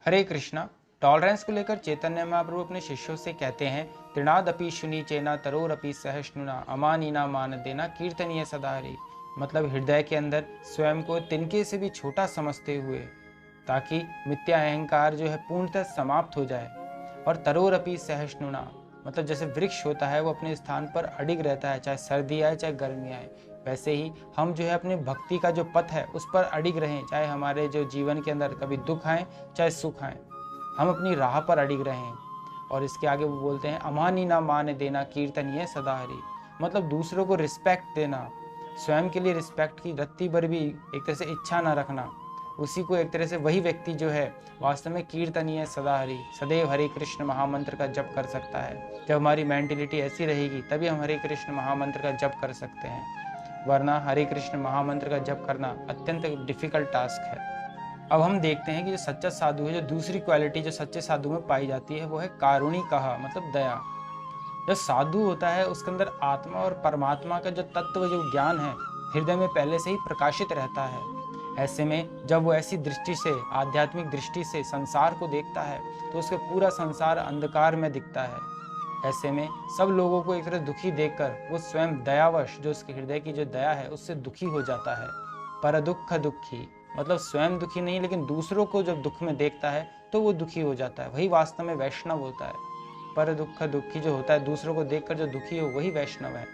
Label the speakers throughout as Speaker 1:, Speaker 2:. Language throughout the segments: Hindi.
Speaker 1: हरे कृष्णा। टॉलरेंस को लेकर चैतन्य महाप्रभु अपने शिष्यों से कहते हैं, तृणादपि शुनि चेना तरोरपि सहिष्णुना अमानीना मान देना कीर्तनीय सदा हरि। मतलब हृदय के अंदर स्वयं को तिनके से भी छोटा समझते हुए, ताकि मिथ्या अहंकार जो है पूर्णतः समाप्त हो जाए। और तरोरपि सहिष्णुना मतलब जैसे वृक्ष होता है वो अपने स्थान पर अडिग रहता है, चाहे सर्दी आए चाहे गर्मी आए। वैसे ही हम जो है अपने भक्ति का जो पथ है उस पर अडिग रहें, चाहे हमारे जो जीवन के अंदर कभी दुख आए चाहे सुख आए, हम अपनी राह पर अडिग रहें। और इसके आगे वो बोलते हैं, अमानी ना मान देना कीर्तनीय सदा हरि। मतलब दूसरों को रिस्पेक्ट देना, स्वयं के लिए रिस्पेक्ट की रत्ती भर भी एक तरह से इच्छा ना रखना। उसी को एक तरह से वही व्यक्ति जो है वास्तव में कीर्तनीय सदा हरि, सदैव हरे कृष्ण महामंत्र का जप कर सकता है। जब हमारी मेंटेलिटी ऐसी रहेगी तभी हम हरे कृष्ण महामंत्र का जप कर सकते हैं, वरना हरे कृष्ण महामंत्र का जप करना अत्यंत डिफिकल्ट टास्क है। अब हम देखते हैं कि जो सच्चा साधु है, जो दूसरी क्वालिटी जो सच्चे साधु में पाई जाती है वो है कारुणिकः, मतलब दया। जो साधु होता है उसके अंदर आत्मा और परमात्मा का जो तत्व जो ज्ञान है हृदय में पहले से ही प्रकाशित रहता है। ऐसे में जब वो ऐसी दृष्टि से, आध्यात्मिक दृष्टि से संसार को देखता है तो उसका पूरा संसार अंधकार में दिखता है। ऐसे में सब लोगों को एक तरह दुखी देखकर वो स्वयं दयावश, जो उसके हृदय की जो दया है उससे दुखी हो जाता है। पर दुख दुखी मतलब स्वयं दुखी नहीं, लेकिन दूसरों को जब दुख में देखता है तो वो दुखी हो जाता है। वही वास्तव में वैष्णव होता है। पर दुखी जो होता है, दूसरों को देखकर जो दुखी हो वही वैष्णव है।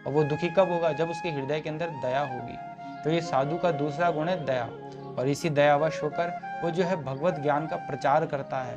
Speaker 1: और वो दुखी कब होगा? जब उसके हृदय के अंदर दया होगी। तो ये साधु का दूसरा गुण है दया। और इसी दयावश होकर वो जो है भगवत ज्ञान का प्रचार करता है,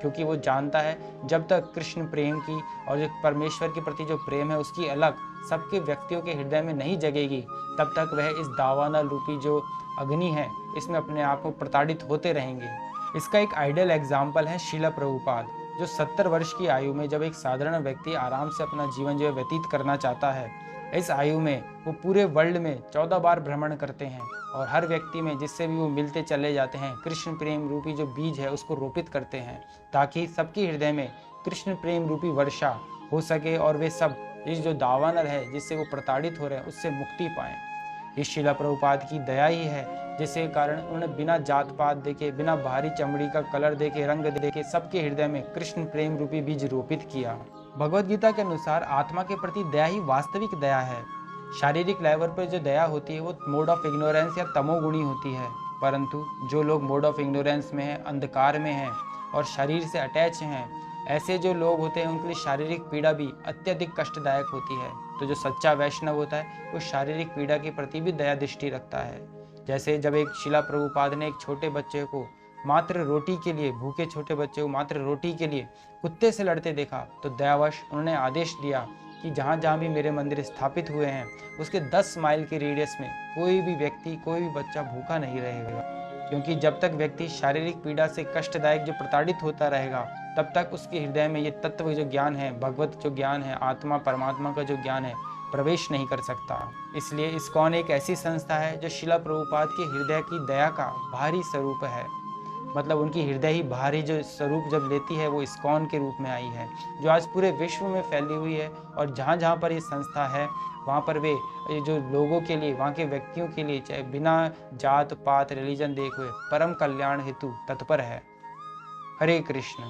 Speaker 1: क्योंकि वो जानता है जब तक कृष्ण प्रेम की और जो परमेश्वर के प्रति जो प्रेम है उसकी अलग सबके व्यक्तियों के हृदय में नहीं जगेगी, तब तक वह इस दावानल रूपी जो अग्नि है इसमें अपने आप को प्रताड़ित होते रहेंगे। इसका एक आइडियल एग्जाम्पल है शीला प्रभुपाद, जो 70 वर्ष की आयु में जब एक साधारण व्यक्ति आराम से अपना जीवन जो है व्यतीत करना चाहता है, इस आयु में वो पूरे वर्ल्ड में 14 बार भ्रमण करते हैं और हर व्यक्ति में जिससे भी वो मिलते चले जाते हैं कृष्ण प्रेम रूपी जो बीज है उसको रोपित करते हैं, ताकि सबके हृदय में कृष्ण प्रेम रूपी वर्षा हो सके और वे सब इस जो दावानल है जिससे वो प्रताड़ित हो रहे हैं उससे मुक्ति पाएं। इस शिला प्रभुपाद की दया ही है जिसके कारण उन्होंने बिना जात पात देखे, बिना बाहरी चमड़ी का कलर देखे, रंग देखे सबके हृदय में कृष्ण प्रेम रूपी बीज रोपित किया। भगवत गीता के अनुसार आत्मा के प्रति दया ही वास्तविक दया है। शारीरिक लेवल पर जो दया होती है वो मोड ऑफ इग्नोरेंस या तमोगुणी होती है, परंतु जो लोग मोड ऑफ इग्नोरेंस में हैं, अंधकार में हैं और शरीर से अटैच हैं, ऐसे जो लोग होते हैं उनके लिए शारीरिक पीड़ा भी अत्यधिक कष्टदायक होती है। तो जो सच्चा वैष्णव होता है वो शारीरिक पीड़ा के प्रति भी दया दृष्टि रखता है। जैसे जब एक शिला प्रभुपाद ने एक छोटे बच्चे को मात्र रोटी के लिए, भूखे छोटे बच्चे को मात्र रोटी के लिए कुत्ते से लड़ते देखा, तो दयावश उन्होंने आदेश दिया कि जहाँ जहाँ भी मेरे मंदिर स्थापित हुए हैं उसके 10 माइल के रेडियस में कोई भी व्यक्ति, कोई भी बच्चा भूखा नहीं रहेगा। क्योंकि जब तक व्यक्ति शारीरिक पीड़ा से कष्टदायक जो प्रताड़ित होता रहेगा, तब तक उसके हृदय में ये तत्व जो ज्ञान है, भगवत जो ज्ञान है, आत्मा परमात्मा का जो ज्ञान है, प्रवेश नहीं कर सकता। इसलिए इस्कॉन एक ऐसी संस्था है जो शिला प्रभुपाद के हृदय की दया का बाहरी स्वरूप है। मतलब उनकी हृदय ही बाहरी जो स्वरूप जब लेती है वो इस्कॉन के रूप में आई है, जो आज पूरे विश्व में फैली हुई है। और जहाँ जहाँ पर ये संस्था है वहाँ पर वे जो लोगों के लिए, वहाँ के व्यक्तियों के लिए, चाहे बिना जात पात रिलीजन देखे हुए परम कल्याण हेतु तत्पर है। हरे कृष्ण।